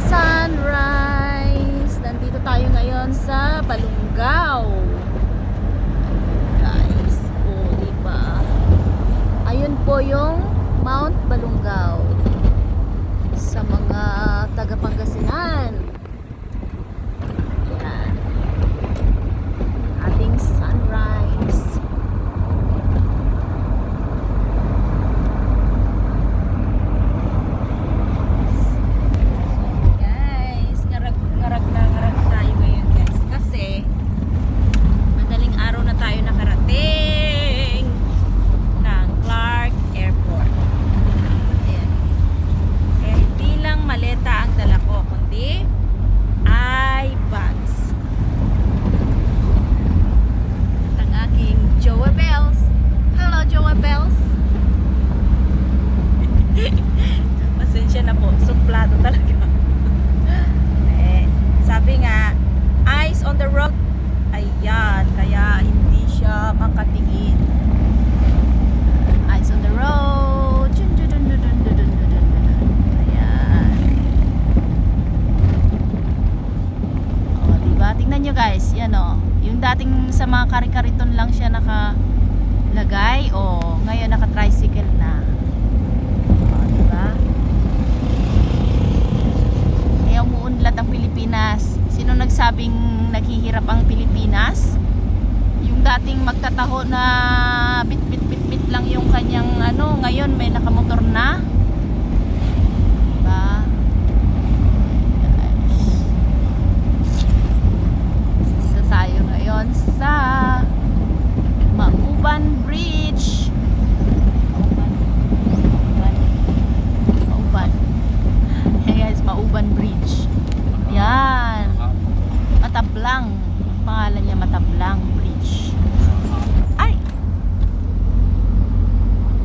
Sunrise. Nandito tayo ngayon sa Balungaw. Guys, diba? Ayun po yung Mount Balungaw sa mga taga Pangasinan. Yan. Ating sunrise. Guys, ngarag tayo ngayon guys. Kasi madaling araw na tayo nakarating ng Clark Airport. Ayan. Kaya hindi lang maleta ang dala ko, kundi ay bags. At ang aking Joa Bells. Hello, Joa Bells. Pasensya na po, suplado talaga. Sabi nga, eyes on the road. Ayan, kaya hindi siya makatingin. Eyes on the road. Ayan. O, diba? Tingnan nyo guys, yan o. Yung dating sa mga kari-kariton lang siya nakalagay. O, ngayon naka-tricycle na. O, diba? Kaya umuunlad ang Pilipinas. Sino nagsabing naghihirap ang Pilipinas? Yung dating magtataho na bit lang yung kanyang ngayon may nakamotor na. Diba? Dito tayo ngayon sa Mauban